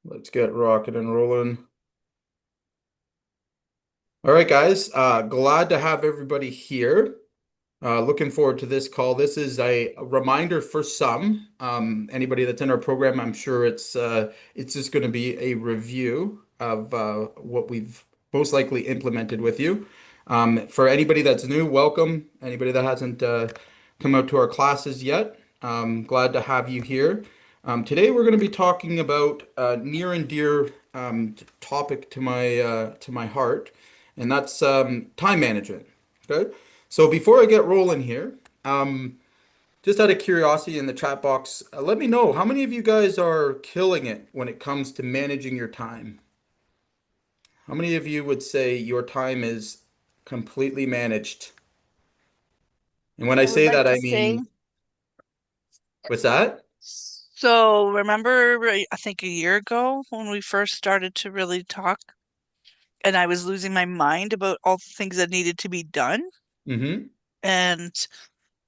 Let's get rocking and rolling. All right, guys. Glad to have everybody here. Looking forward to this call. This is a reminder for some. Anybody that's in our program, I'm sure it's just going to be a review of what we've most likely implemented with you. For anybody that's new, welcome. Anybody that hasn't come out to our classes yet, glad to have you here. Today we're going to be talking about a near and dear topic to my heart, and that's time management. Okay. So before I get rolling here, just out of curiosity in the chat box, let me know how many of you guys are killing it when it comes to managing your time. How many of you would say your time is completely managed? And when I I would say like that, to I say, mean, what's that? so remember, I think a year ago when we first started to really talk, and I was losing my mind about all the things that needed to be done. Mm-hmm. And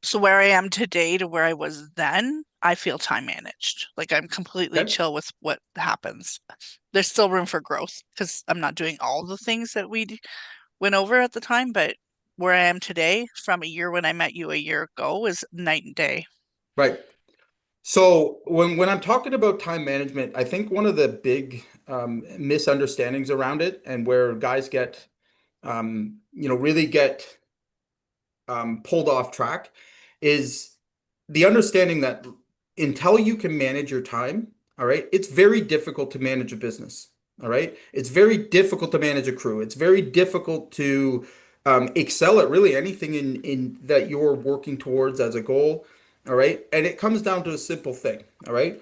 so where I am today to where I was then, I feel time managed. Like I'm completely Okay. chill with what happens. There's still room for growth because I'm not doing all the things that went over at the time, but where I am today from a year when I met you a year ago is night and day. Right. So when I'm talking about time management, I think one of the big misunderstandings around it and where guys get really get pulled off track is the understanding that until you can manage your time, all right, it's very difficult to manage a business. All right. It's very difficult to manage a crew. It's very difficult to excel at really anything in that you're working towards as a goal. All right. And it comes down to a simple thing. All right.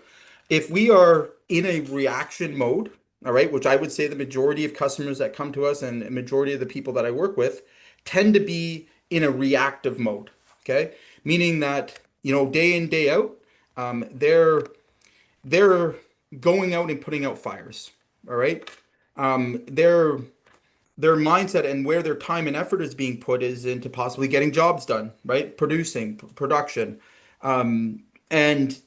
If we are in a reaction mode, all right, which I would say the majority of customers that come to us and a majority of the people that I work with tend to be in a reactive mode. Okay, meaning that day in day out, they're going out and putting out fires. All right, their mindset and where their time and effort is being put is into possibly getting jobs done, right? Producing, production. And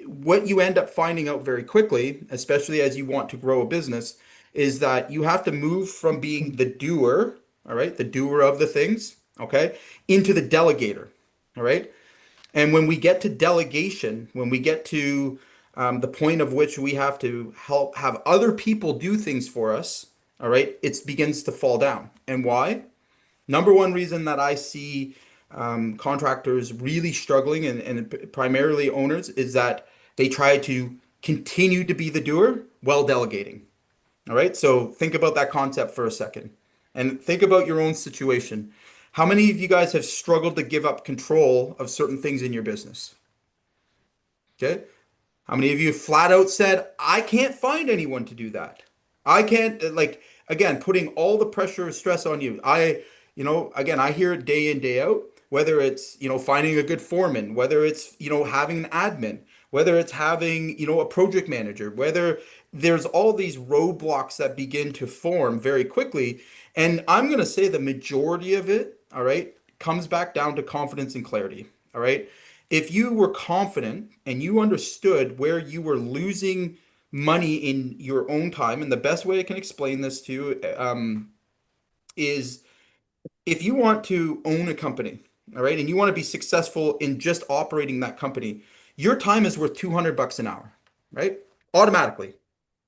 what you end up finding out very quickly, especially as you want to grow a business, is that you have to move from being the doer, all right, the doer of the things, okay, into the delegator, all right? And when we get to delegation, when we get to the point of which we have to help have other people do things for us, all right, it begins to fall down. And why? Number one reason that I see contractors really struggling and primarily owners is that they try to continue to be the doer while delegating. All right. So think about that concept for a second and think about your own situation. How many of you guys have struggled to give up control of certain things in your business? Okay. How many of you flat out said, I can't find anyone to do that? I can't, like, again, putting all the pressure or stress on you. Again, I hear it day in, day out, whether it's, finding a good foreman, whether it's, having an admin, whether it's having, a project manager, whether there's all these roadblocks that begin to form very quickly. And I'm going to say the majority of it, all right, comes back down to confidence and clarity. All right. If you were confident and you understood where you were losing money in your own time, and the best way I can explain this to you is if you want to own a company, all right, and you want to be successful in just operating that company, your time is worth 200 bucks an hour, right? Automatically.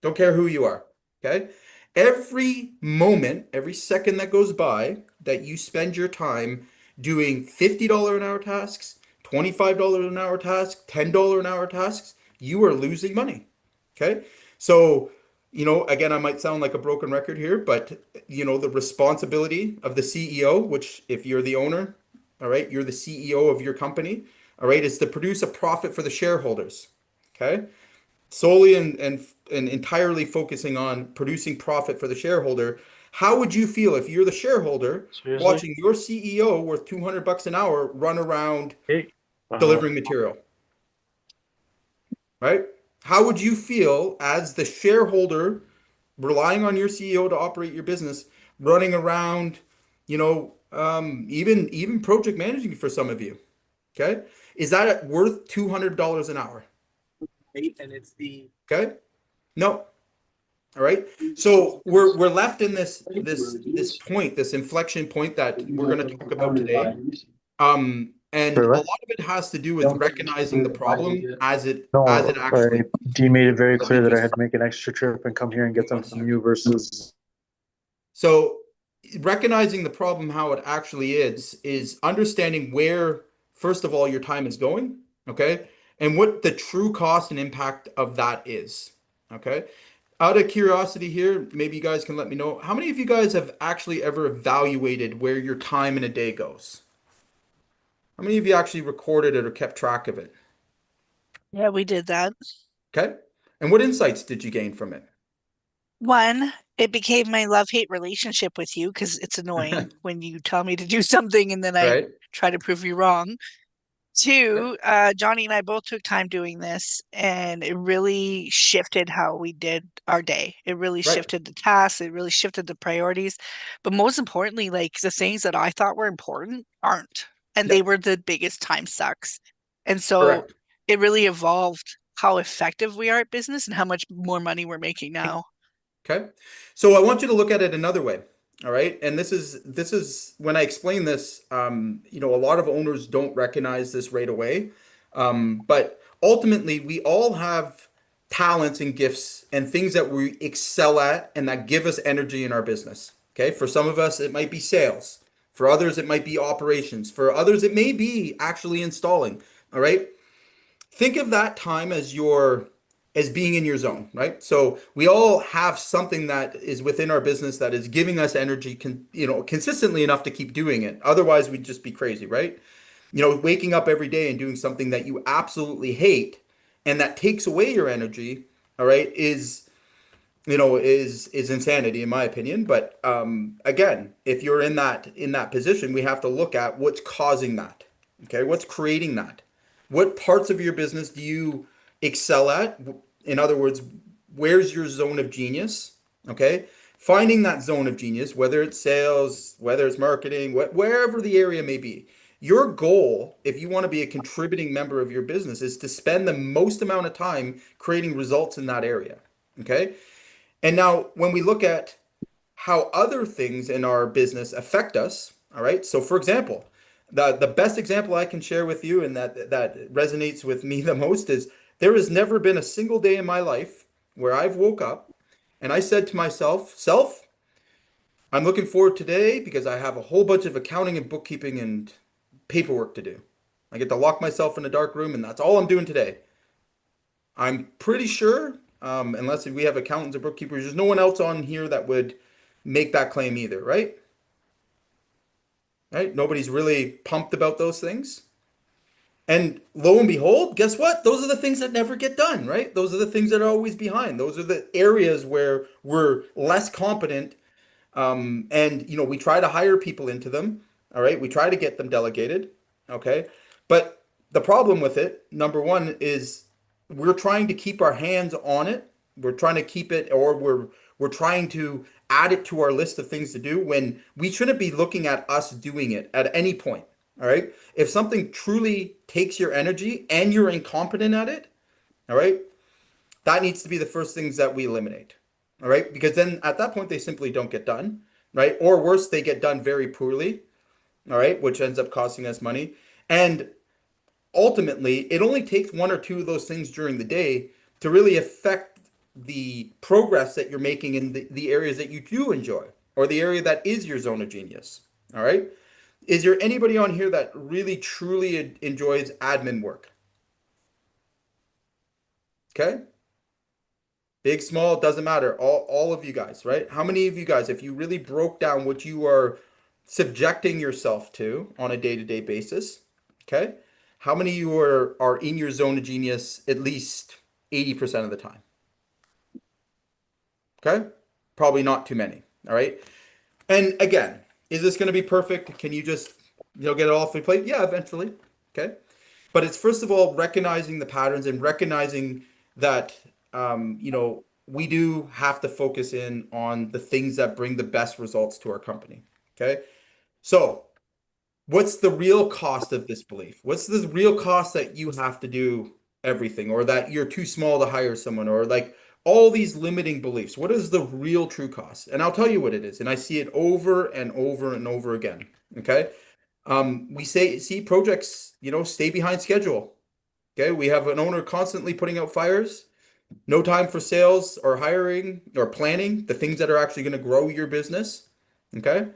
Don't care who you are, okay? Every moment, every second that goes by that you spend your time doing $50 an hour tasks, $25 an hour tasks, $10 an hour tasks, you are losing money. Okay? So, again, I might sound like a broken record here, but the responsibility of the CEO, which if you're the owner, all right, you're the CEO of your company, all right, is to produce a profit for the shareholders. Okay? Solely and entirely focusing on producing profit for the shareholder, how would you feel if you're the shareholder Seriously? watching your CEO worth 200 bucks an hour run around Hey. delivering material, right? How would you feel as the shareholder relying on your CEO to operate your business, running around, even project managing for some of you? Okay, is that worth $200 an hour? Right, and it's the Okay, no. All right. So we're left in this point, this inflection point that we're going to talk about today. And Sorry, a what? lot of it has to do with recognizing the problem as it No, actually Dee made it very let me clear that I just had to make an extra trip and come here and give get me them one from second. you versus. So recognizing the problem how it actually is understanding where, first of all, your time is going, okay? And what the true cost and impact of that is. Okay. Out of curiosity here, maybe you guys can let me know how many of you guys have actually ever evaluated where your time in a day goes? How many of you actually recorded it or kept track of it? Yeah, we did that. Okay. And what insights did you gain from it? One, it became my love-hate relationship with you because it's annoying when you tell me to do something and then I Right? try to prove you wrong. Yep. Two, Johnny and I both took time doing this, and it really shifted how we did our day. It really Right. shifted the tasks, it really shifted the priorities. But most importantly, like the things that I thought were important aren't. And they Yep. were the biggest time sucks. And so Correct. it really evolved how effective we are at business and how much more money we're making now. Okay. So I want you to look at it another way. All right. And this is when I explain this, a lot of owners don't recognize this right away. But ultimately, we all have talents and gifts and things that we excel at and that give us energy in our business. Okay. For some of us, it might be sales. For others, it might be operations. For others, it may be actually installing. All right. Think of that time as being in your zone, right? So we all have something that is within our business that is giving us energy consistently enough to keep doing it. Otherwise, we'd just be crazy, right? Waking up every day and doing something that you absolutely hate and that takes away your energy, all right, is insanity in my opinion. But again, if you're in that position, we have to look at what's causing that. Okay, what's creating that? What parts of your business do you excel at? In other words, where's your zone of genius? Okay, finding that zone of genius, whether it's sales, whether it's marketing, wherever the area may be. Your goal, if you want to be a contributing member of your business, is to spend the most amount of time creating results in that area. Okay. And now, when we look at how other things in our business affect us, all right. So, for example, the best example I can share with you, and that resonates with me the most, is there has never been a single day in my life where I've woke up and I said to myself, "Self, I'm looking forward today because I have a whole bunch of accounting and bookkeeping and paperwork to do. I get to lock myself in a dark room, and that's all I'm doing today." I'm pretty sure, unless we have accountants or bookkeepers, there's no one else on here that would make that claim either, right? Right? Nobody's really pumped about those things. And lo and behold, guess what? Those are the things that never get done, right? Those are the things that are always behind. Those are the areas where we're less competent and we try to hire people into them. All right. We try to get them delegated. Okay. But the problem with it, number one, is we're trying to keep our hands on it. We're trying to keep it, or we're trying to add it to our list of things to do when we shouldn't be looking at us doing it at any point. All right. If something truly takes your energy and you're incompetent at it, all right, that needs to be the first things that we eliminate. All right. Because then at that point, they simply don't get done. Right. Or worse, they get done very poorly. All right. Which ends up costing us money. And ultimately, it only takes one or two of those things during the day to really affect the progress that you're making in the areas that you do enjoy or the area that is your zone of genius. All right. Is there anybody on here that really truly enjoys admin work? Okay. Big, small, doesn't matter. All of you guys, right? How many of you guys, if you really broke down what you are subjecting yourself to on a day-to-day basis, okay? How many of you are in your zone of genius at least 80% of the time? Okay? Probably not too many. All right. And again, is this going to be perfect? Can you just, get it off the plate? Yeah, eventually. Okay. But it's first of all recognizing the patterns and recognizing that we do have to focus in on the things that bring the best results to our company. Okay. So what's the real cost of this belief? What's the real cost that you have to do everything or that you're too small to hire someone or like all these limiting beliefs. What is the real true cost? And I'll tell you what it is. And I see it over and over and over again. Okay. We see projects, stay behind schedule. Okay. We have an owner constantly putting out fires, no time for sales or hiring or planning the things that are actually going to grow your business. Okay.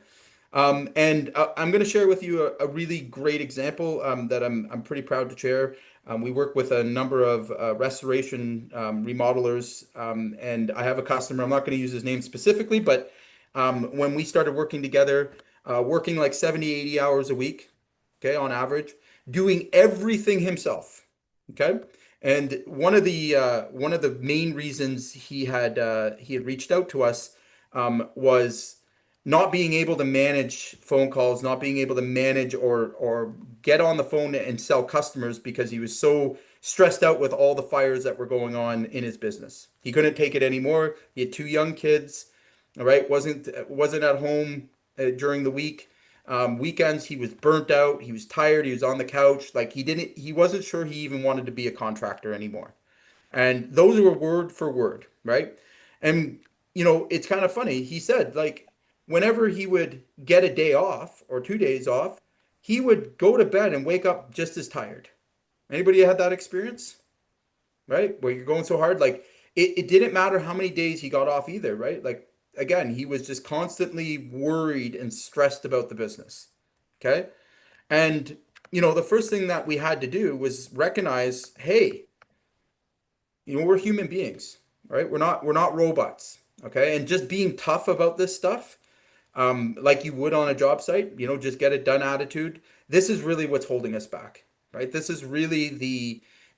And I'm going to share with you a really great example that I'm pretty proud to share. We work with a number of restoration remodelers, and I have a customer. I'm not going to use his name specifically, but when we started working together, working like 70, 80 hours a week, okay, on average, doing everything himself, okay. And one of the main reasons he had reached out to us was not being able to manage phone calls, not being able to manage or get on the phone and sell customers because he was so stressed out with all the fires that were going on in his business. He couldn't take it anymore. He had two young kids, all right, wasn't at home during the week. Weekends he was burnt out, he was tired, he was on the couch, like he wasn't sure he even wanted to be a contractor anymore. And those were word for word, right? And it's kind of funny. He said like whenever he would get a day off or 2 days off, he would go to bed and wake up just as tired. Anybody had that experience? Right? Where you're going so hard, like it didn't matter how many days he got off either, right? Like again, he was just constantly worried and stressed about the business. Okay? And the first thing that we had to do was recognize, hey, we're human beings, right? We're not robots, okay? And just being tough about this stuff, like you would on a job site, just get it done attitude. This is really what's holding us back, right? This is really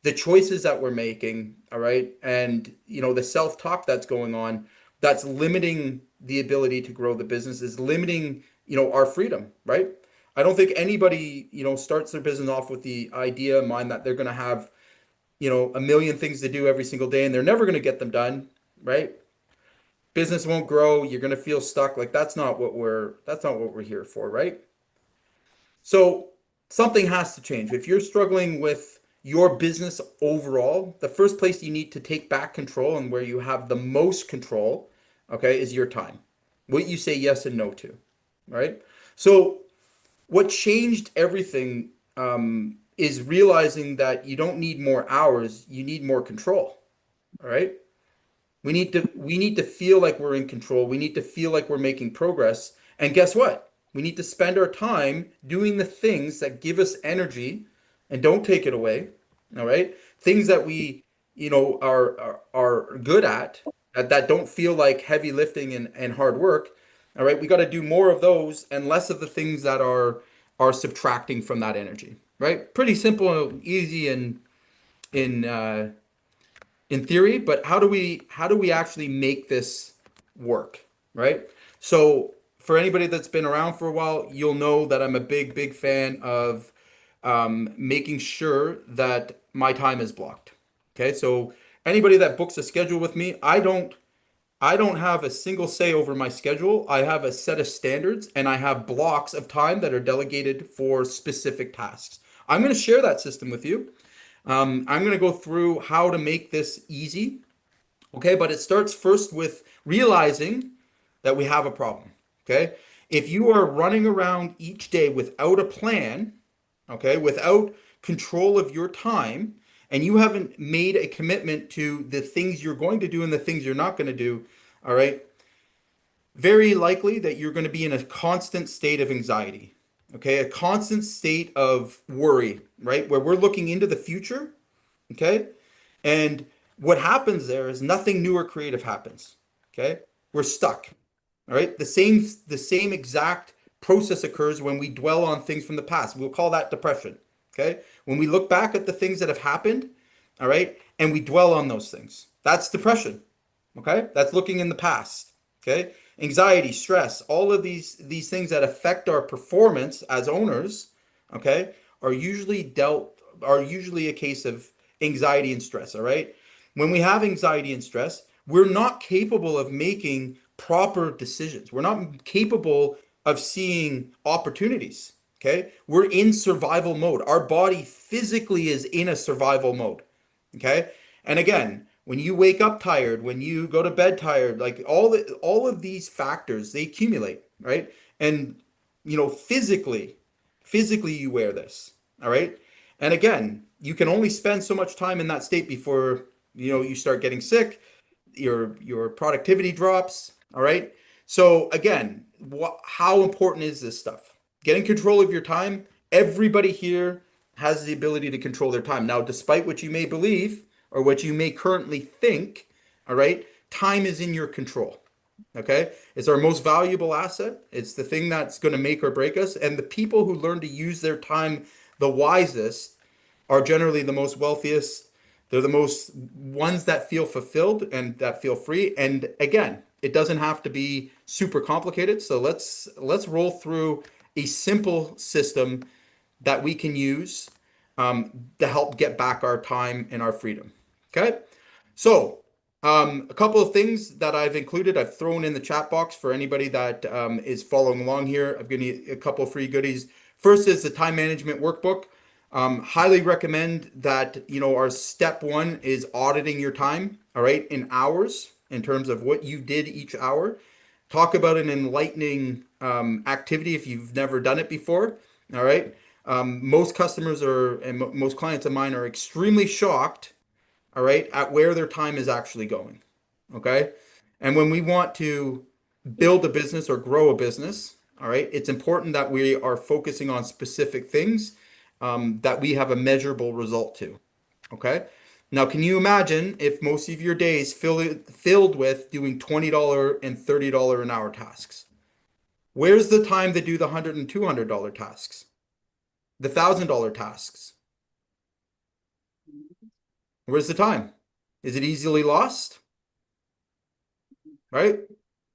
the choices that we're making, all right? And the self-talk that's going on, that's limiting the ability to grow the business, is limiting, our freedom, right? I don't think anybody, starts their business off with the idea in mind that they're going to have a million things to do every single day and they're never going to get them done, right? Business won't grow, you're going to feel stuck. Like that's not what we're here for, right? So something has to change. If you're struggling with your business overall, the first place you need to take back control and where you have the most control, okay, is your time. What you say yes and no to, right? So what changed everything is realizing that you don't need more hours, you need more control. All right. We need to feel like we're in control. We need to feel like we're making progress. And guess what? We need to spend our time doing the things that give us energy and don't take it away. All right. Things that we, are good at that don't feel like heavy lifting and hard work. All right. We got to do more of those and less of the things that are subtracting from that energy. Right. Pretty simple, easy, and in theory, but how do we actually make this work, right? So for anybody that's been around for a while, you'll know that I'm a big fan of making sure that my time is blocked. Okay, so anybody that books a schedule with me, I don't have a single say over my schedule. I have a set of standards and I have blocks of time that are delegated for specific tasks. I'm going to share that system with you. I'm going to go through how to make this easy. Okay, but it starts first with realizing that we have a problem. Okay, if you are running around each day without a plan, okay, without control of your time, and you haven't made a commitment to the things you're going to do and the things you're not going to do, all right, very likely that you're going to be in a constant state of anxiety. Okay, a constant state of worry, right? Where we're looking into the future. Okay. And what happens there is nothing new or creative happens. Okay. We're stuck. All right. The same exact process occurs when we dwell on things from the past. We'll call that depression. Okay. When we look back at the things that have happened, all right, and we dwell on those things, that's depression. Okay. That's looking in the past. Okay. Anxiety, stress, all of these things that affect our performance as owners, okay, are usually a case of anxiety and stress, all right? When we have anxiety and stress, we're not capable of making proper decisions. We're not capable of seeing opportunities, okay? We're in survival mode. Our body physically is in a survival mode, okay? And again, when you wake up tired, when you go to bed tired, like all of these factors, they accumulate, right? And physically you wear this, all right? And again, you can only spend so much time in that state before, you start getting sick, your productivity drops, all right? So again, how important is this stuff? Getting control of your time. Everybody here has the ability to control their time. Now, despite what you may believe or what you may currently think, all right, time is in your control. Okay? It's our most valuable asset. It's the thing that's going to make or break us. And the people who learn to use their time the wisest are generally the most wealthiest. They're the most ones that feel fulfilled and that feel free. And again, it doesn't have to be super complicated. So let's roll through a simple system that we can use to help get back our time and our freedom. Okay? So, a couple of things that I've included, I've thrown in the chat box for anybody that is following along here. I've given you a couple of free goodies. First is the time management workbook. Highly recommend that, our step one is auditing your time, all right, in hours in terms of what you did each hour. Talk about an enlightening activity if you've never done it before, all right. Most customers and most clients of mine are extremely shocked, all right, at where their time is actually going. Okay. And when we want to build a business or grow a business, all right, it's important that we are focusing on specific things that we have a measurable result to. Okay. Now, can you imagine if most of your days filled with doing $20 and $30 an hour tasks? Where's the time to do the $100 and $200 tasks, the $1,000 tasks? Where's the time? Is it easily lost? Right?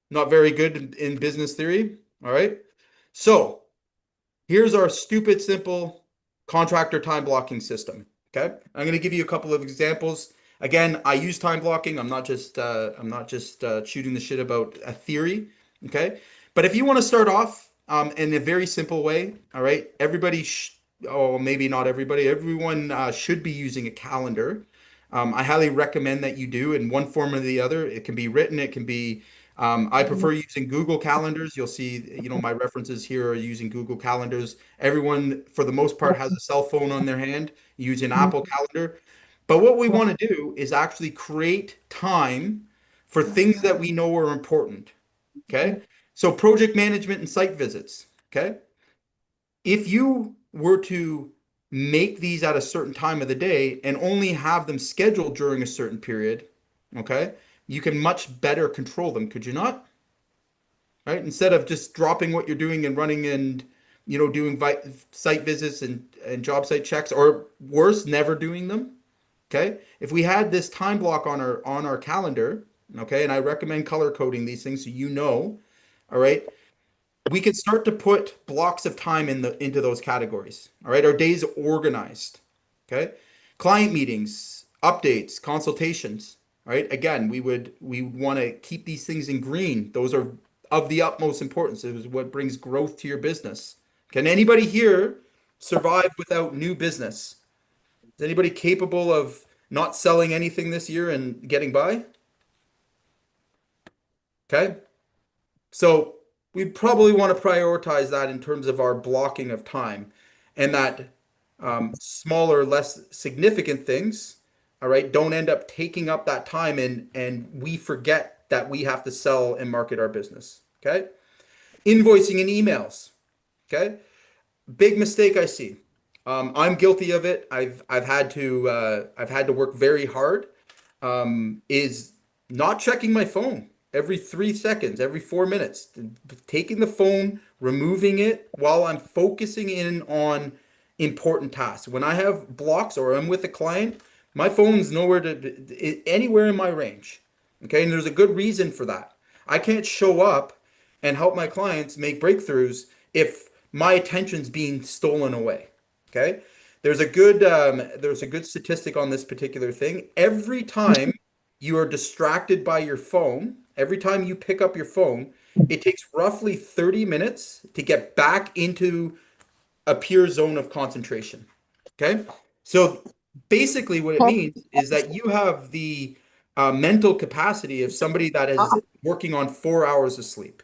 Not very good in business theory. All right. So here's our stupid, simple contractor time blocking system. Okay. I'm going to give you a couple of examples. Again, I use time blocking. I'm not just shooting the shit about a theory. Okay. But if you want to start off in a very simple way, all right, oh, maybe not everybody, everyone should be using a calendar. I highly recommend that you do in one form or the other. It can be written, it can be I prefer using Google Calendars. You'll see, my references here are using Google Calendars. Everyone, for the most part, has a cell phone on their hand using Apple Calendar. But what we want to do is actually create time for things that we know are important. Okay. So project management and site visits. Okay. If you were to make these at a certain time of the day and only have them scheduled during a certain period, okay, you can much better control them, could you not? Right? Instead of just dropping what you're doing and running and doing site visits and job site checks, or worse, never doing them. Okay. If we had this time block on our calendar, okay, and I recommend color coding these things so all right, we could start to put blocks of time into those categories. All right, our days organized. Okay, client meetings, updates, consultations. All right, again, we want to keep these things in green. Those are of the utmost importance. It is what brings growth to your business. Can anybody here survive without new business? Is anybody capable of not selling anything this year and getting by? Okay. So we probably want to prioritize that in terms of our blocking of time and that smaller, less significant things, all right, don't end up taking up that time and we forget that we have to sell and market our business. Okay. Invoicing and emails. Okay. Big mistake I see. I'm guilty of it. I've had to work very hard is not checking my phone every 3 seconds, every 4 minutes, taking the phone, removing it while I'm focusing in on important tasks. When I have blocks or I'm with a client, my phone's anywhere in my range. Okay, and there's a good reason for that. I can't show up and help my clients make breakthroughs if my attention's being stolen away. Okay, there's a good statistic on this particular thing. Every time you are distracted by your phone, every time you pick up your phone, it takes roughly 30 minutes to get back into a pure zone of concentration. Okay? So basically what it means is that you have the mental capacity of somebody that is working on 4 hours of sleep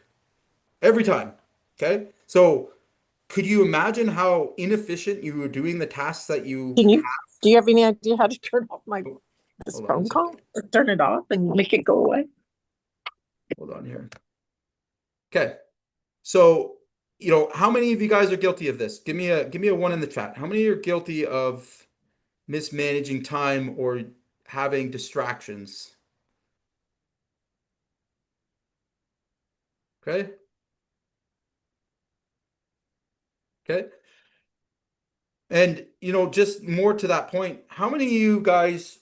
every time. Okay. So could you imagine how inefficient you were doing the tasks that you Can you, do you have any idea how to turn off my, oh, this hold on a phone call? second. Or turn it off and make it go away? Hold on here. Okay. So, how many of you guys are guilty of this? Give me a one in the chat. How many are guilty of mismanaging time or having distractions? Okay. Okay. And, just more to that point, how many of you guys,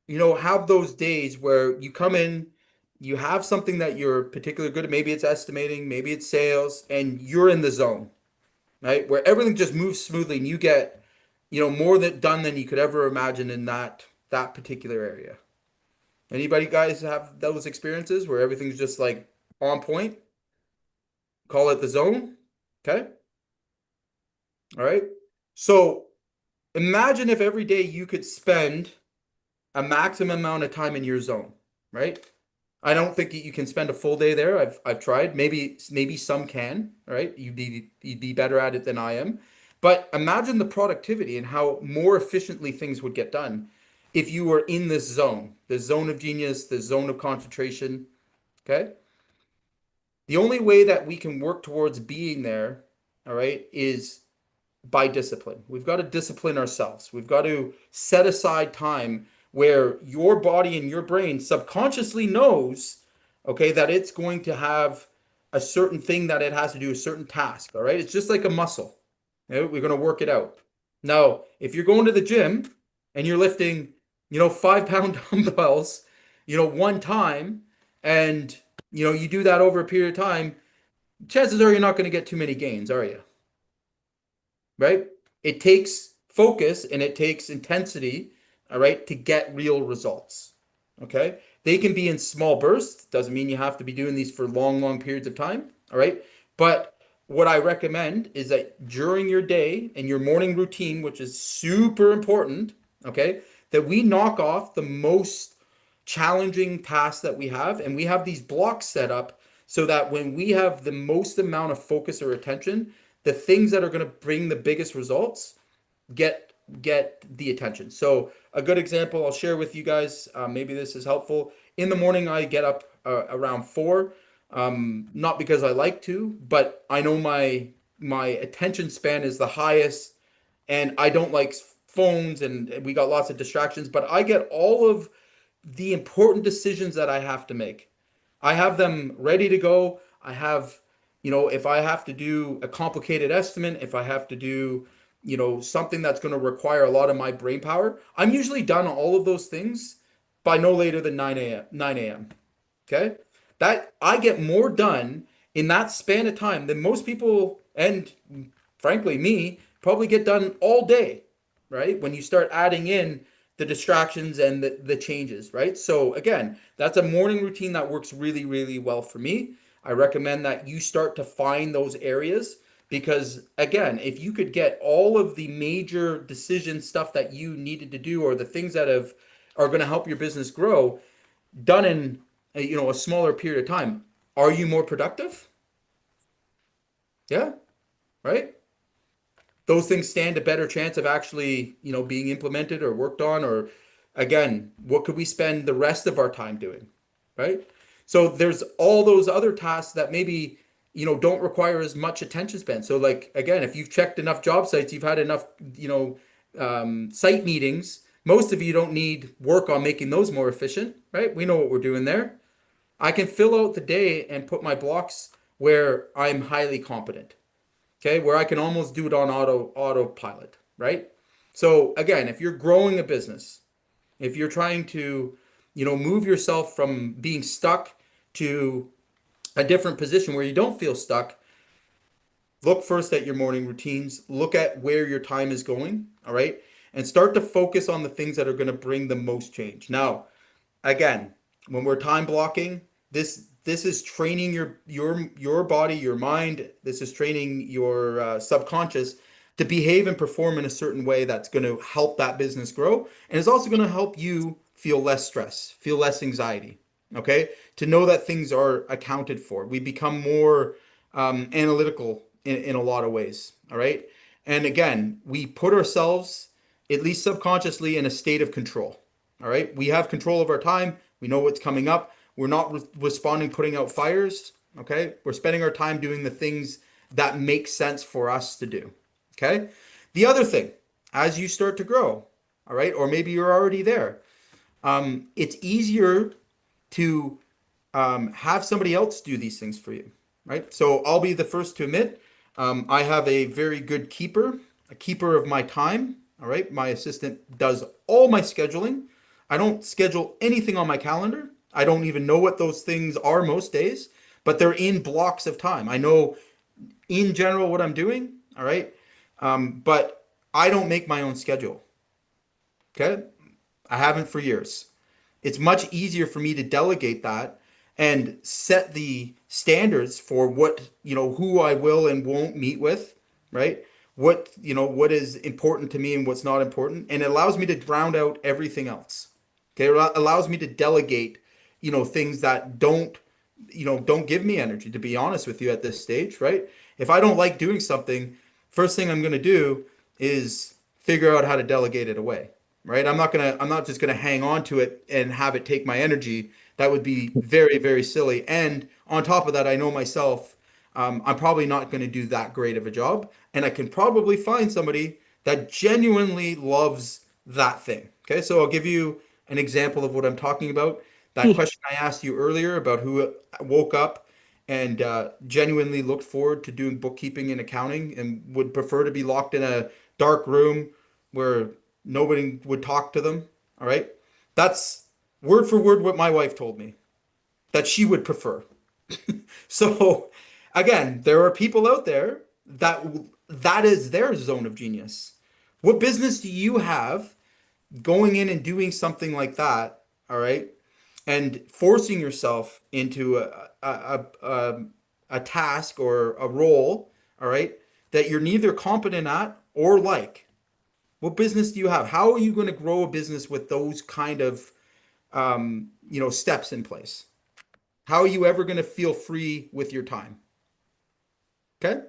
have those days where you come in, you have something that you're particularly good at, maybe it's estimating, maybe it's sales, and you're in the zone, right? Where everything just moves smoothly and you get, more done than you could ever imagine in that particular area. Anybody guys have those experiences where everything's just like on point? Call it the zone. Okay. All right. So imagine if every day you could spend a maximum amount of time in your zone, right? I don't think you can spend a full day there. I've tried. Maybe some can, right? You'd be better at it than I am. But imagine the productivity and how more efficiently things would get done if you were in this zone of genius, this zone of concentration. Okay? The only way that we can work towards being there, all right, is by discipline. We've got to discipline ourselves. We've got to set aside time where your body and your brain subconsciously knows, okay, that it's going to have a certain thing that it has to do, a certain task. All right. It's just like a muscle. We're going to work it out. Now, if you're going to the gym and you're lifting, 5 pound dumbbells, one time, and, you do that over a period of time, chances are you're not going to get too many gains, are you? Right? It takes focus and it takes intensity, all right, to get real results. Okay? They can be in small bursts. Doesn't mean you have to be doing these for long, long periods of time. All right. But what I recommend is that during your day and your morning routine, which is super important, okay, that we knock off the most challenging tasks that we have, and we have these blocks set up so that when we have the most amount of focus or attention, the things that are going to bring the biggest results get the attention. So a good example I'll share with you guys, maybe this is helpful. In the morning, I get up around 4, not because I like to, but I know my attention span is the highest, and I don't like phones, and we got lots of distractions, but I get all of the important decisions that I have to make. I have them ready to go. I have, if I have to do a complicated estimate, if I have to do, something that's going to require a lot of my brain power, I'm usually done all of those things by no later than 9 a.m. 9 a.m. Okay? That I get more done in that span of time than most people, and frankly me, probably get done all day, right? When you start adding in the distractions and the changes, right? So again, that's a morning routine that works really, really well for me. I recommend that you start to find those areas because again, if you could get all of the major decision stuff that you needed to do or the things that are going to help your business grow done in a smaller period of time, are you more productive? Yeah, right? Those things stand a better chance of actually, being implemented or worked on, or again, what could we spend the rest of our time doing, right? So there's all those other tasks that maybe, don't require as much attention span. So like, again, if you've checked enough job sites, you've had enough, site meetings, most of you don't need work on making those more efficient, right? We know what we're doing there. I can fill out the day and put my blocks where I'm highly competent. Okay, where I can almost do it on autopilot, right? So again, if you're growing a business, if you're trying to, move yourself from being stuck to a different position where you don't feel stuck, look first at your morning routines, look at where your time is going, all right? And start to focus on the things that are going to bring the most change. Now, again, when we're time blocking, this is training your body, your mind. This is training your subconscious to behave and perform in a certain way that's going to help that business grow, and it's also going to help you feel less stress, feel less anxiety. Okay, to know that things are accounted for. We become more analytical in a lot of ways. All right, and again, we put ourselves, at least subconsciously, in a state of control. All right, we have control of our time. We know what's coming up. We're not responding, putting out fires. Okay, we're spending our time doing the things that make sense for us to do. Okay, the other thing, as you start to grow, all right, or maybe you're already there, it's easier to have somebody else do these things for you, right? So I'll be the first to admit, I have a very good keeper, a keeper of my time. All right, my assistant does all my scheduling. I don't schedule anything on my calendar. I don't even know what those things are most days, but they're in blocks of time. I know in general what I'm doing. All right, but I don't make my own schedule. Okay, I haven't for years. It's much easier for me to delegate that and set the standards for what, who I will and won't meet with, right? What is important to me and what's not important. And it allows me to drown out everything else. Okay. It allows me to delegate, things that don't give me energy, to be honest with you at this stage, right? If I don't like doing something, first thing I'm going to do is figure out how to delegate it away, right? I'm not just gonna hang on to it and have it take my energy. That would be very, very silly. And on top of that, I know myself, I'm probably not going to do that great of a job. And I can probably find somebody that genuinely loves that thing. Okay, so I'll give you an example of what I'm talking about. That question I asked you earlier about who woke up and genuinely looked forward to doing bookkeeping and accounting and would prefer to be locked in a dark room where nobody would talk to them. All right. That's word for word what my wife told me that she would prefer. So again, there are people out there that is their zone of genius. What business do you have going in and doing something like that? All right. And forcing yourself into a task or a role, all right, that you're neither competent at or like. What business do you have? How are you going to grow a business with those kind of steps in place? How are you ever going to feel free with your time? Okay.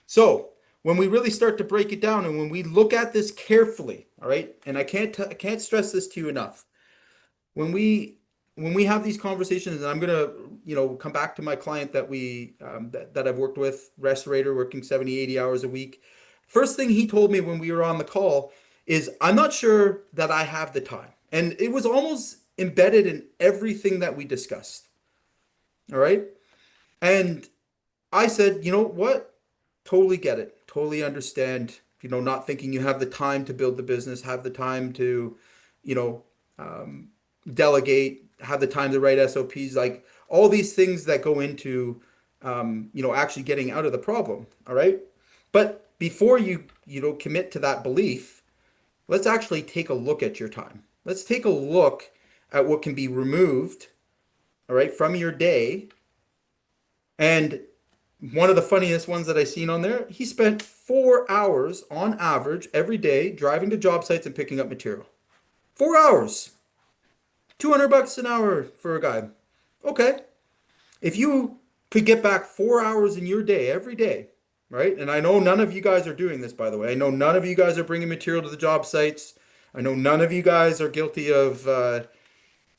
So when we really start to break it down and when we look at this carefully, all right, and I can't stress this to you enough. When we have these conversations, and I'm gonna come back to my client that that I've worked with, restaurator working 70, 80 hours a week. First thing he told me when we were on the call is I'm not sure that I have the time. And it was almost embedded in everything that we discussed. All right. And I said, you know what? Totally get it. Totally understand, not thinking you have the time to build the business, have the time to, you know, um, delegate, have the time to write SOPs, like all these things that go into, actually getting out of the problem. All right. But before you commit to that belief, let's actually take a look at your time. Let's take a look at what can be removed, all right, from your day. And one of the funniest ones that I seen on there, he spent 4 hours on average every day driving to job sites and picking up material. 4 hours, $200 an hour for a guy. Okay, if you could get back 4 hours in your day every day, right? And I know none of you guys are doing this, by the way. I know none of you guys are bringing material to the job sites. I know none of you guys are guilty of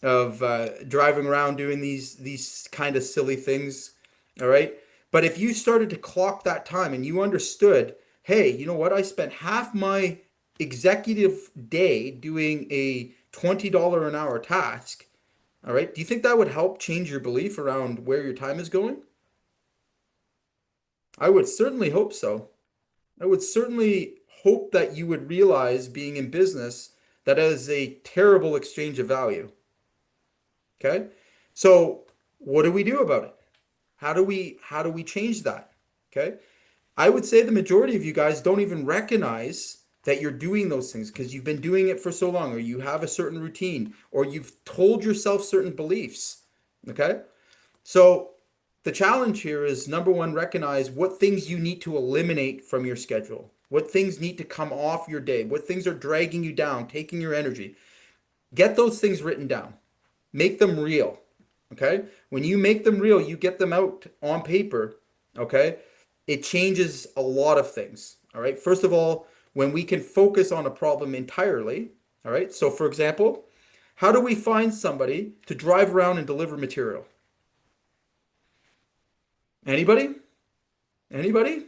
driving around doing these kind of silly things. All right. But if you started to clock that time and you understood, hey, you know what? I spent half my executive day doing a $20 an hour task. All right. Do you think that would help change your belief around where your time is going? I would certainly hope so. I would certainly hope that you would realize being in business that is a terrible exchange of value. Okay? So, what do we do about it? How do we change that? Okay? I would say the majority of you guys don't even recognize that you're doing those things because you've been doing it for so long, or you have a certain routine, or you've told yourself certain beliefs. Okay? So, the challenge here is number one, recognize what things you need to eliminate from your schedule. what things need to come off your day, what things are dragging you down, taking your energy. Get those things written down. Make them real. Okay? When you make them real, you get them out on paper. Okay? It changes a lot of things. All right? First of all, when we can focus on a problem entirely, all right? So for example, how do we find somebody to drive around and deliver material? Anybody? Anybody?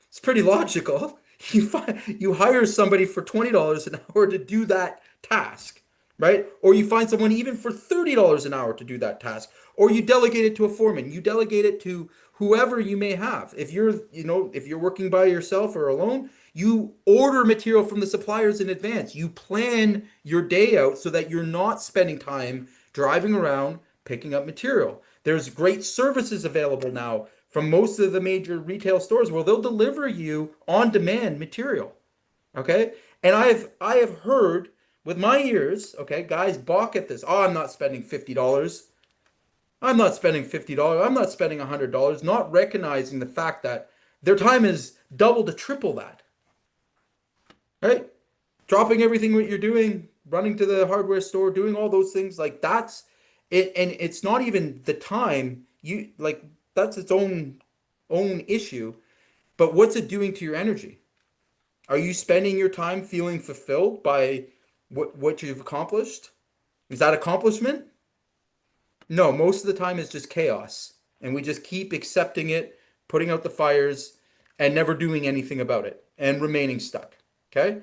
It's pretty logical. You hire somebody for $20 an hour to do that task, right? Or you find someone even for $30 an hour to do that task. Or you delegate it to a foreman. You delegate it to whoever you may have. If you're working by yourself or alone, you order material from the suppliers in advance. You plan your day out so that you're not spending time driving around picking up material. There's great services available now from most of the major retail stores where they'll deliver you on demand material. Okay? And I have heard with my ears, okay, guys balk at this. Oh, I'm not spending $50. I'm not spending $50. I'm not spending $100, not recognizing the fact that their time is double to triple that. Right? Dropping everything what you're doing, running to the hardware store, doing all those things like that's it. And it's not even the time you like that's its own issue, but what's it doing to your energy? Are you spending your time feeling fulfilled by what you've accomplished? Is that accomplishment? No, most of the time it's just chaos. And we just keep accepting it, putting out the fires, and never doing anything about it and remaining stuck. Okay?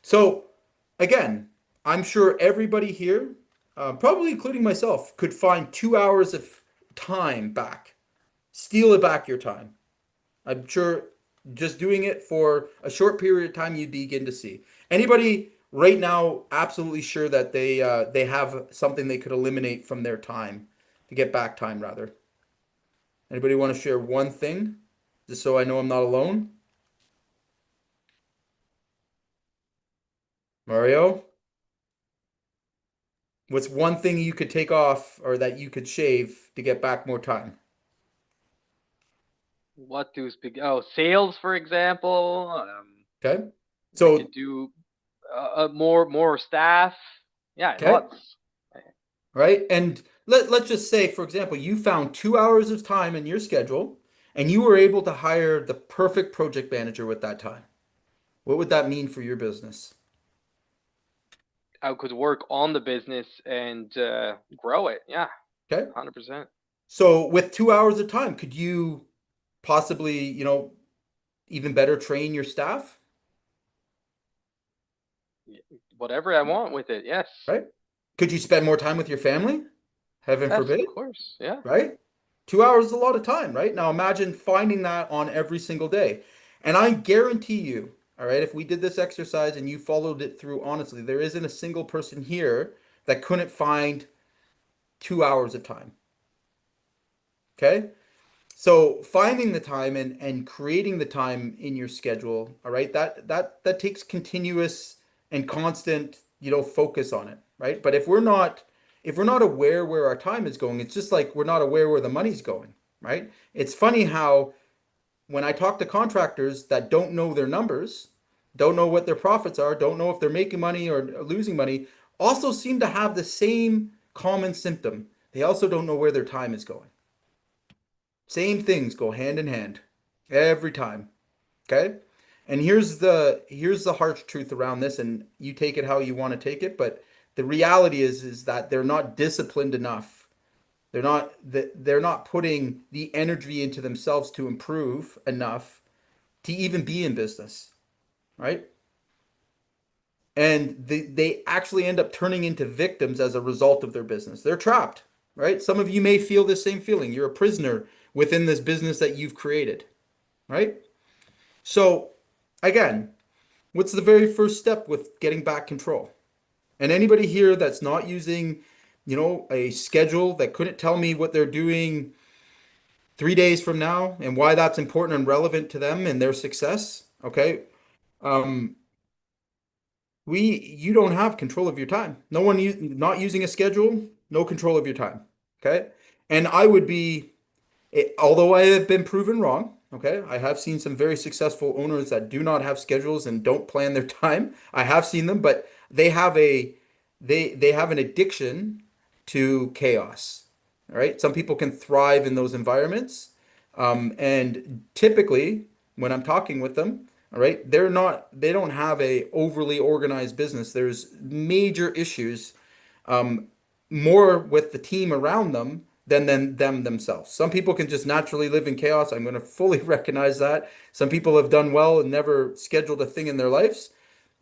So, again, I'm sure everybody here, probably including myself, could find 2 hours of time back. Steal it back your time. I'm sure just doing it for a short period of time, you'd begin to see. Anybody right now absolutely sure that they have something they could eliminate from their time to get back time rather? Anybody want to share one thing, just so I know I'm not alone? Mario, what's one thing you could take off or that you could shave to get back more time? What to speak? Oh, sales, for example. Okay. I So, could do more staff. Yeah, okay, lots. right? And let's just say, for example, you found 2 hours of time in your schedule and you were able to hire the perfect project manager with that time. What would that mean for your business? I could work on the business and grow it. Yeah, Okay. 100%. So with 2 hours of time, could you possibly, even better train your staff, Whatever I want with it. Yes. right? Could you spend more time with your family? Heaven Yes, forbid, of course. Yeah. right? 2 hours is a lot of time, right? Now imagine finding that on every single day. And I guarantee you, all right, if we did this exercise and you followed it through honestly, there isn't a single person here that couldn't find 2 hours of time. Okay? So finding the time and creating the time in your schedule, all right, that takes continuous and constant, focus on it, right? But if we're not aware where our time is going, it's just like we're not aware where the money's going, right? It's funny how when I talk to contractors that don't know their numbers, don't know what their profits are, don't know if they're making money or losing money, also seem to have the same common symptom. They also don't know where their time is going. Same things go hand in hand every time. Okay? And here's the harsh truth around this, and you take it how you want to take it, but the reality is that they're not disciplined enough. They're not putting the energy into themselves to improve enough to even be in business, right? And they actually end up turning into victims as a result of their business. They're trapped, right? Some of you may feel the same feeling. You're a prisoner within this business that you've created, right? So, again, what's the very first step with getting back control? And anybody here that's not using, a schedule that couldn't tell me what they're doing 3 days from now and why that's important and relevant to them and their success, okay? Um, you don't have control of your time. No one not using a schedule, no control of your time. Okay. And I would be, although I have been proven wrong, Okay, I have seen some very successful owners that do not have schedules and don't plan their time. I have seen them, but they have an addiction to chaos. All right, some people can thrive in those environments, and typically when I'm talking with them, all right, they don't have a overly organized business. There's major issues more with the team around them than them themselves. Some people can just naturally live in chaos. I'm going to fully recognize that. Some people have done well and never scheduled a thing in their lives.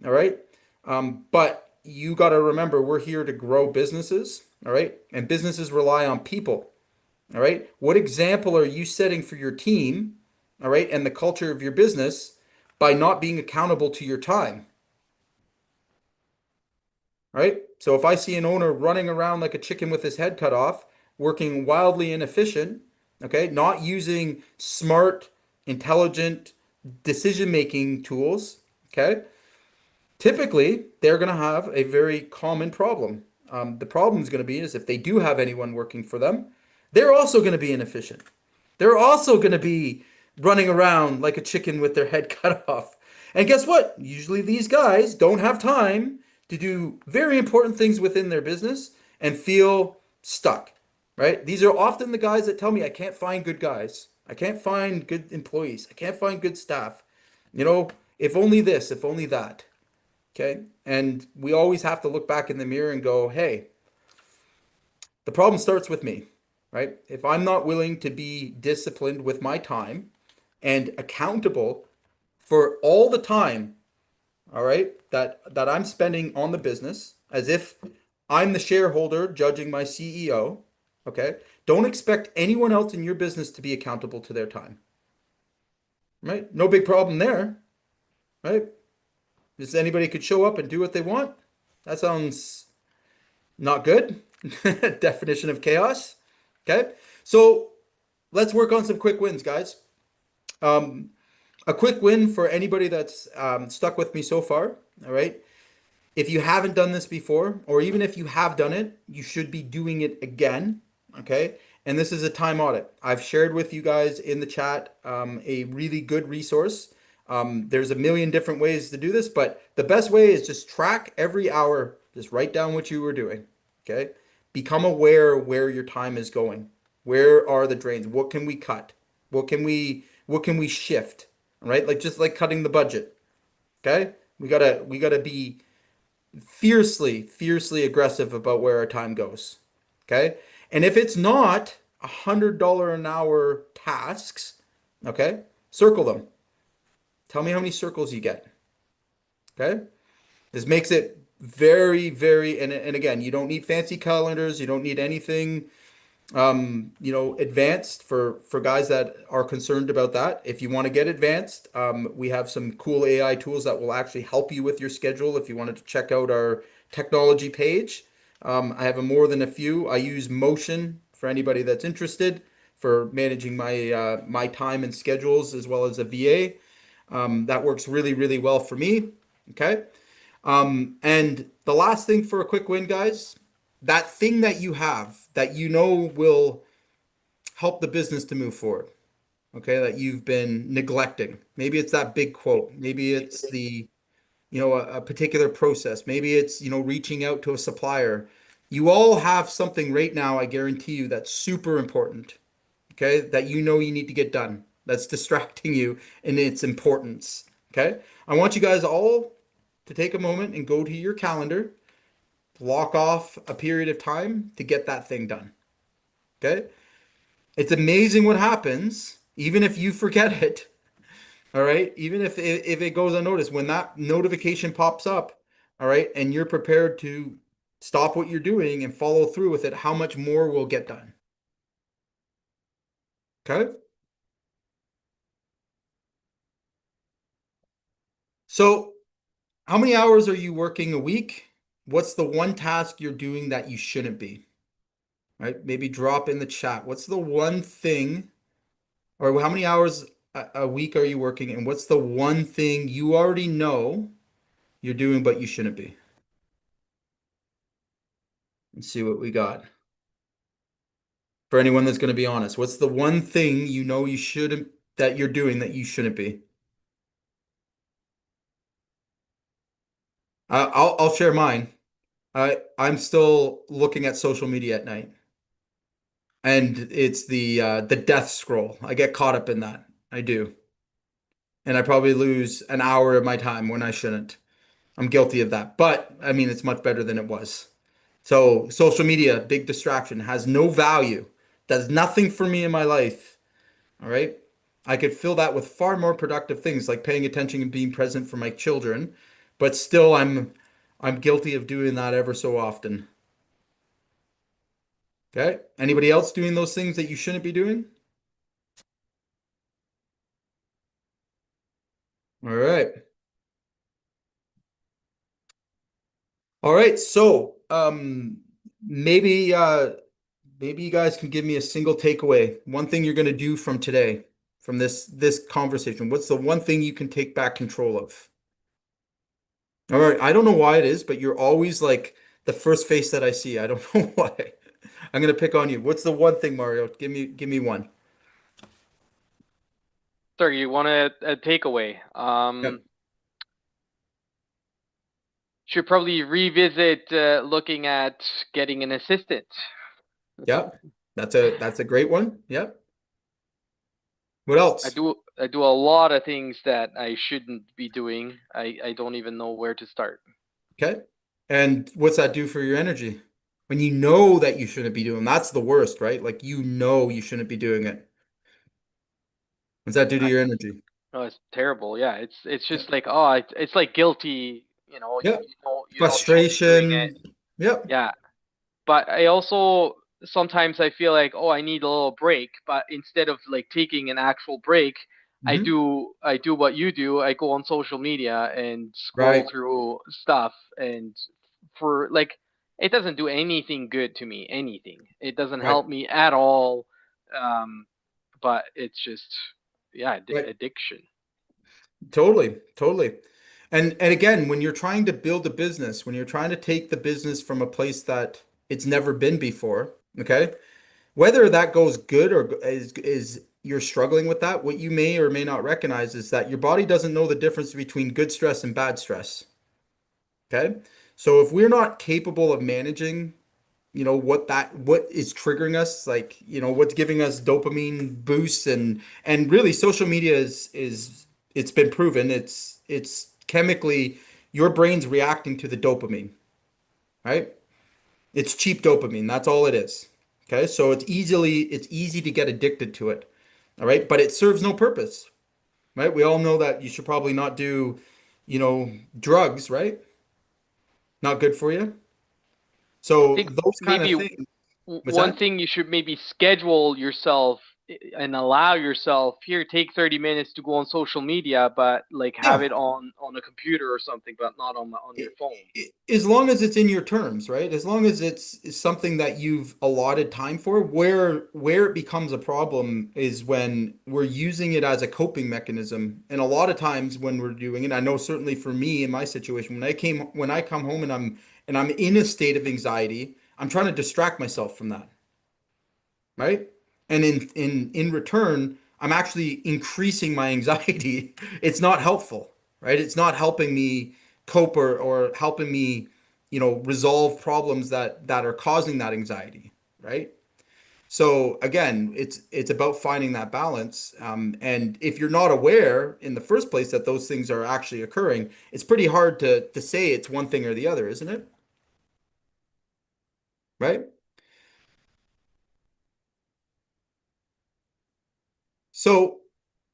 All right. But you got to remember, we're here to grow businesses. All right. And businesses rely on people. All right. What example are you setting for your team? All right. And the culture of your business by not being accountable to your time? Right? So if I see an owner running around like a chicken with his head cut off, working wildly inefficient, okay, not using smart, intelligent decision-making tools, okay, typically they're going to have a very common problem. The problem is going to be is if they do have anyone working for them, they're also going to be inefficient. They're also going to be running around like a chicken with their head cut off. And guess what? Usually these guys don't have time to do very important things within their business and feel stuck, right? These are often the guys that tell me, I can't find good guys. I can't find good employees. I can't find good staff. You know, if only this, if only that. Okay. And we always have to look back in the mirror and go, hey, the problem starts with me, right? If I'm not willing to be disciplined with my time and accountable for all the time, all right, that I'm spending on the business, as if I'm the shareholder judging my CEO, okay? Don't expect anyone else in your business to be accountable to their time, right? No big problem there, right? Just anybody could show up and do what they want. That sounds not good. Definition of chaos. Okay. So let's work on some quick wins, guys. Um, a quick win for anybody that's stuck with me so far. All right. If you haven't done this before, or even if you have done it, you should be doing it again. Okay. And this is a time audit. I've shared with you guys in the chat a really good resource. There's a million different ways to do this, but the best way is just track every hour. Just write down what you were doing. Okay. Become aware where your time is going. Where are the drains? What can we cut? What can we shift? Right? Like just like cutting the budget. Okay? We gotta be fiercely aggressive about where our time goes. Okay? And if it's not $100 an hour tasks, okay, circle them. Tell me how many circles you get. Okay? This makes it very, and again, you don't need fancy calendars, you don't need anything advanced for guys that are concerned about that. If you want to get advanced, we have some cool AI tools that will actually help you with your schedule. If you wanted to check out our technology page, I have more than a few. I use Motion for anybody that's interested for managing my time and schedules as well as a VA. That works really well for me. Okay. And the last thing for a quick win, guys, that thing that you have that you know will help the business to move forward, okay, that you've been neglecting. Maybe it's that big quote. Maybe it's a particular process. Maybe it's, reaching out to a supplier. You all have something right now, I guarantee you, that's super important, okay, that you need to get done. That's distracting you in its importance, okay? I want you guys all to take a moment and go to your calendar, block off a period of time to get that thing done. Okay? It's amazing what happens, even if you forget it. All right? Even if it goes unnoticed, when that notification pops up, all right, and you're prepared to stop what you're doing and follow through with it, how much more will get done? Okay? So, how many hours are you working a week? What's the one task you're doing that you shouldn't be? Right? Maybe drop in the chat. What's the one thing, or how many hours a week are you working, and what's the one thing you already know you're doing but you shouldn't be? Let's see what we got. For anyone that's going to be honest, what's the one thing you know you shouldn't, that you're doing that you shouldn't be? I'll share mine. I'm still looking at social media at night, and it's the death scroll. I get caught up in that. I do, and I probably lose an hour of my time when I shouldn't. I'm guilty of that, but I mean, it's much better than it was. So social media, big distraction, has no value, does nothing for me in my life. All right. I could fill that with far more productive things like paying attention and being present for my children, but still I'm guilty of doing that ever so often. Okay? Anybody else doing those things that you shouldn't be doing? All right. All right. So, maybe you guys can give me a single takeaway. One thing you're going to do from today, from this conversation. What's the one thing you can take back control of? All right. I don't know why it is, but you're always like the first face that I see. I don't know why. I'm gonna pick on you. What's the one thing, Mario? Give me one. Sorry, you want a takeaway? Yeah. Should probably revisit looking at getting an assistant. Yeah. That's a great one. Yep. What I else? do I do a lot of things that I shouldn't be doing. I don't even know where to start. Okay. And what's that do for your energy? When you know that you shouldn't be doing, that's the worst, right? Like you know you shouldn't be doing it. What's that do to I, your energy? oh, it's terrible. Yeah, it's Yeah. just like, oh, it's like guilty. You know, Yeah. you know you should be doing it. Frustration. Yep. Yeah, but I also sometimes I feel like, oh, I need a little break, but instead of like taking an actual break, Hmm. I do what you do. I go on social media and scroll Right. through stuff, and for like it doesn't do anything good to me, anything. It doesn't Right. help me at all. Um, but it's just yeah, Right. addiction. Totally. Totally. And again, when you're trying to build a business, when you're trying to take the business from a place that it's never been before, okay? Whether that goes good or is you're struggling with that, what you may or may not recognize is that your body doesn't know the difference between good stress and bad stress. Okay? So if we're not capable of managing, what is triggering us, like, what's giving us dopamine boosts and really social media is it's been proven it's chemically your brain's reacting to the dopamine, right? It's cheap dopamine. That's all it is. Okay, so it's easy to get addicted to it. All right, but it serves no purpose, right? We all know that you should probably not do, drugs, right? Not good for you. I So think those kind of maybe things. What's one that? thing you should maybe schedule yourself and allow yourself here take 30 minutes to go on social media, but like have Yeah. it on a computer or something, but not on your phone. As long as it's in your terms, right? As long as it's something that you've allotted time for, where it becomes a problem is when we're using it as a coping mechanism. And a lot of times when we're doing it, I know certainly for me in my situation, when I come home and I'm in a state of anxiety, I'm trying to distract myself from that, right? And in return, I'm actually increasing my anxiety. It's not helpful, right? It's not helping me cope or helping me, resolve problems that are causing that anxiety, right? So again, it's about finding that balance. And if you're not aware in the first place that those things are actually occurring, it's pretty hard to say it's one thing or the other, isn't it? Right? So,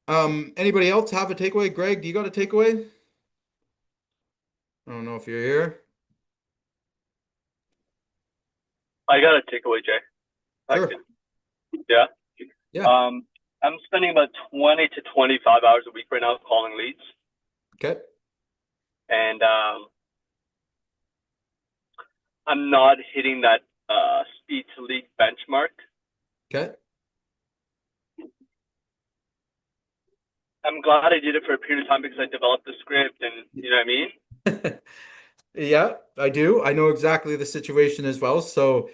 anybody else have a takeaway? Greg, do you got a takeaway? I don't know if you're here. I got a takeaway, Jay. I Sure. can, yeah. Yeah. I'm spending about 20 to 25 hours a week right now calling leads, Okay. and I'm not hitting that speed to lead benchmark. Okay. I'm glad I did it for a period of time because I developed the script, and you know what I mean. Yeah, I do. I know exactly the situation as well. So,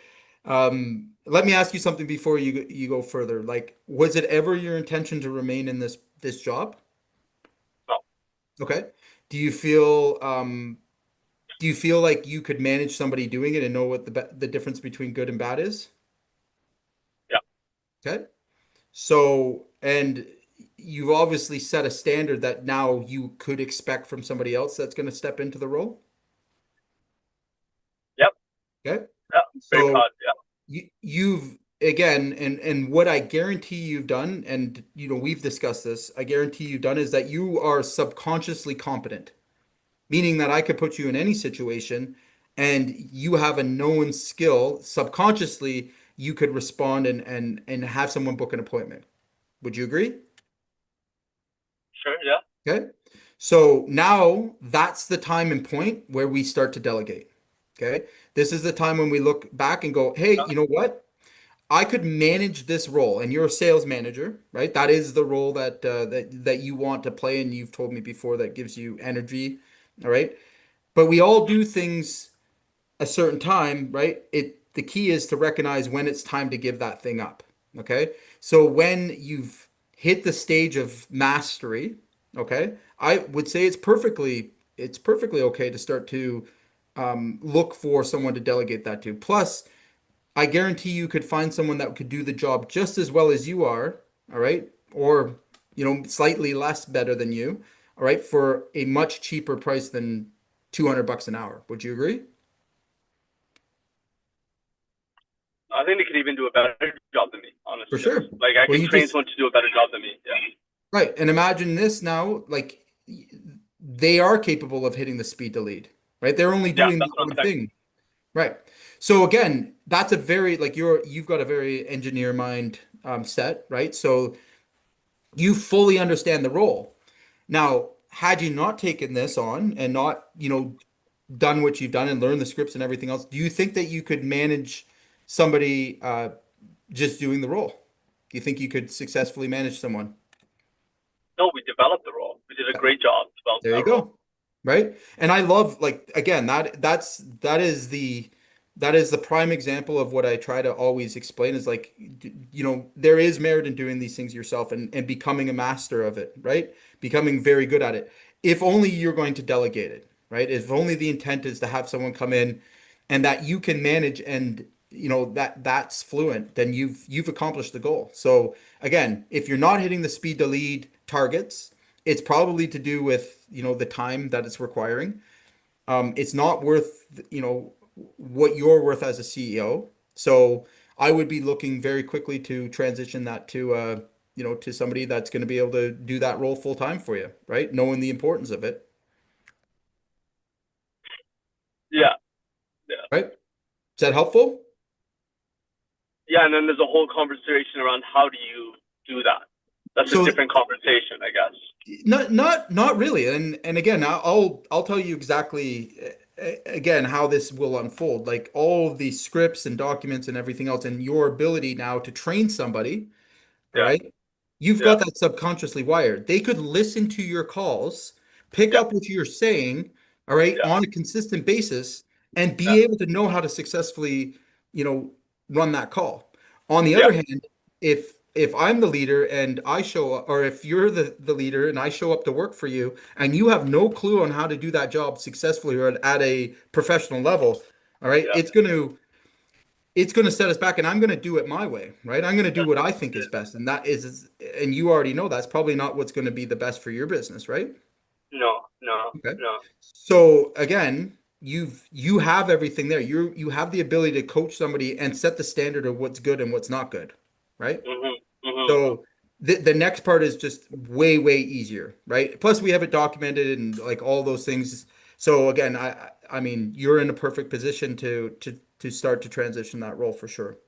Let me ask you something before you go further. Like, was it ever your intention to remain in this job? No. Okay. Do you feel do you feel like you could manage somebody doing it and know what the difference between good and bad is? Yeah. Okay. So, and you've obviously set a standard that now you could expect from somebody else that's going to step into the role. Yep. Okay. Yeah. Very So proud. Yeah. you've again, and what I guarantee you've done, and we've discussed this, I guarantee you've done is that you are subconsciously competent, meaning that I could put you in any situation and you have a known skill subconsciously you could respond and have someone book an appointment. Would you agree? Sure. Yeah. Okay. So now that's the time and point where we start to delegate. Okay. This is the time when we look back and go, hey, Yeah. you know what? I could manage this role, and you're a sales manager, right? That is the role that you want to play, and you've told me before that gives you energy. All right. But we all do things a certain time, right? The key is to recognize when it's time to give that thing up. Okay. So when you've hit the stage of mastery, okay, I would say it's perfectly okay to start to look for someone to delegate that to. Plus, I guarantee you could find someone that could do the job just as well as you are, all right? Or, slightly less better than you, all right, for a much cheaper price than 200 bucks an hour. Would you agree? I think they could even do a better job than me, For honestly. sure. Like I Well, could you train just someone to do a better job than me. Yeah. right. And imagine this now, like they are capable of hitting the speed to lead, right? They're only Yeah. doing That's the what I'm one saying. thing. Right. So again, that's a very like you've got a very engineer mind set, right? So you fully understand the role. Now, had you not taken this on and not, done what you've done and learned the scripts and everything else, do you think that you could manage somebody just doing the role? Do you think you could successfully manage someone? No, we developed the role. We did a great job developing There you that role. go. Right? And I love like again that is the prime example of what I try to always explain is like there is merit in doing these things yourself and becoming a master of it, right? Becoming very good at it. If only you're going to delegate it, right? If only the intent is to have someone come in and that you can manage and that's fluent, then you've accomplished the goal. So again, if you're not hitting the speed to lead targets, it's probably to do with the time that it's requiring. It's not worth what you're worth as a CEO. So I would be looking very quickly to transition that to somebody that's going to be able to do that role full time for you, right? Knowing the importance of it, Yeah. Yeah. right? Is that helpful? Yeah. And then there's a whole conversation around how do you do that? That's a So different conversation, I guess. not really. And again, I'll tell you exactly again how this will unfold. Like all of these scripts and documents and everything else, and your ability now to train somebody. All Yeah. right. You've Yeah. got that subconsciously wired. They could listen to your calls, pick Yeah. up what you're saying, all right, Yeah. on a consistent basis, and Yeah. be able to know how to successfully, you know, run that call. On the Yeah. other hand, if I'm the leader and I show up, or if you're the leader and I show up to work for you and you have no clue on how to do that job successfully or at a professional level, all right, Yeah. it's going to set us back and I'm going to do it my way, right? I'm going to do Yeah. what I think is best. And and you already know that's probably not what's going to be the best for your business, right? No. No. Okay. No. So again, you have everything there. You have the ability to coach somebody and set the standard of what's good and what's not good, right? Mhm. Mhm. So the next part is just way, way easier, right? Plus we have it documented and like all those things. So again, I mean, you're in a perfect position to start to transition that role for sure.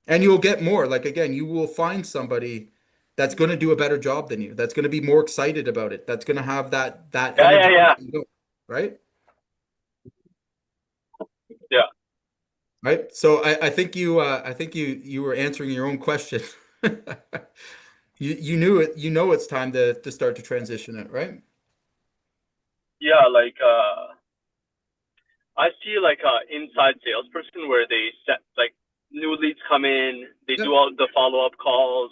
And you'll get more. Like again, you will find somebody that's going to do a better job than you. That's going to be more excited about it. That's going to have that Yeah. Yeah. energy, Yeah. right? Yeah. Right. So I think you were answering your own question. You knew it. You know it's time to start to transition it, right? Yeah. Like I see like a inside salesperson where they set like new leads come in, they Yeah. do all the follow up calls.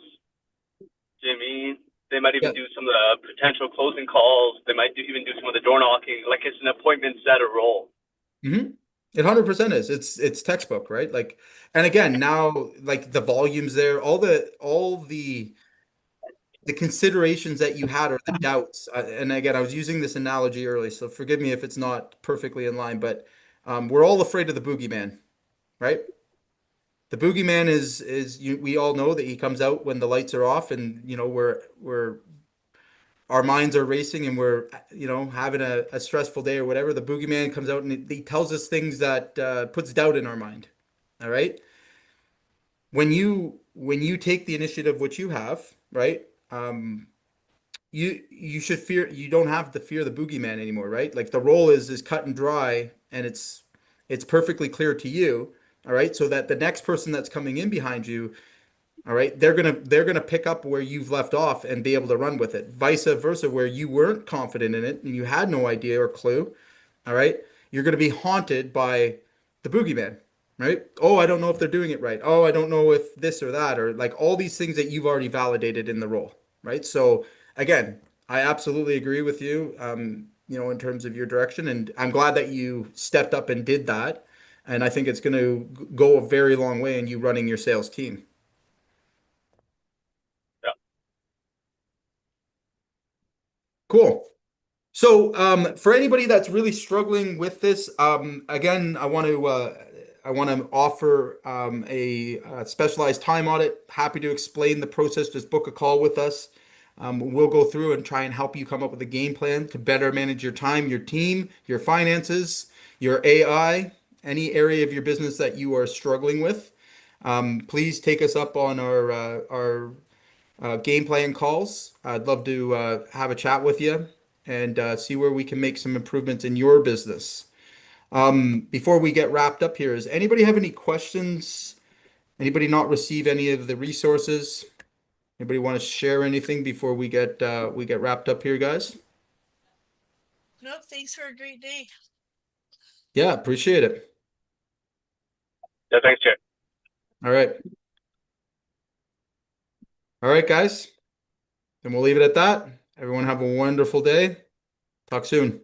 Do you know what I mean? They might even Yeah. do some of the potential closing calls. They might even do some of the door knocking. Like it's an appointment setter role. Mm-hmm. It 100% is. It's textbook, right? Like, and again, now like the volumes there, all the considerations that you had or the doubts. And again, I was using this analogy early, so forgive me if it's not perfectly in line, but we're all afraid of the boogeyman, right? The boogeyman we all know that he comes out when the lights are off, and we're our minds are racing and we're having a stressful day or whatever. The boogeyman comes out and he tells us things that puts doubt in our mind. All right. When you take the initiative, which you have, right? You should fear. You don't have to fear the boogeyman anymore, right? Like the role is cut and dry, and it's perfectly clear to you. All right. So that the next person that's coming in behind you, all right, they're gonna pick up where you've left off and be able to run with it. Vice versa, where you weren't confident in it and you had no idea or clue, all right, you're gonna be haunted by the boogeyman, right? Oh, I don't know if they're doing it right. Oh, I don't know if this or that, or like all these things that you've already validated in the role, right? So again, I absolutely agree with you, in terms of your direction, and I'm glad that you stepped up and did that. And I think it's going to go a very long way in you running your sales team. Yeah. Cool. So, for anybody that's really struggling with this, again, I want to offer a specialized time audit. Happy to explain the process. Just book a call with us. We'll go through and try and help you come up with a game plan to better manage your time, your team, your finances, your AI, any area of your business that you are struggling with. Please take us up on our game plan calls. I'd love to have a chat with you and see where we can make some improvements in your business. Before we get wrapped up here, does anybody have any questions? Anybody not receive any of the resources? Anybody want to share anything before we get wrapped up here, guys? Nope, thanks for a great day. Yeah, appreciate it. Yeah, thanks, Chair. All right. All right, guys. Then we'll leave it at that. Everyone have a wonderful day. Talk soon.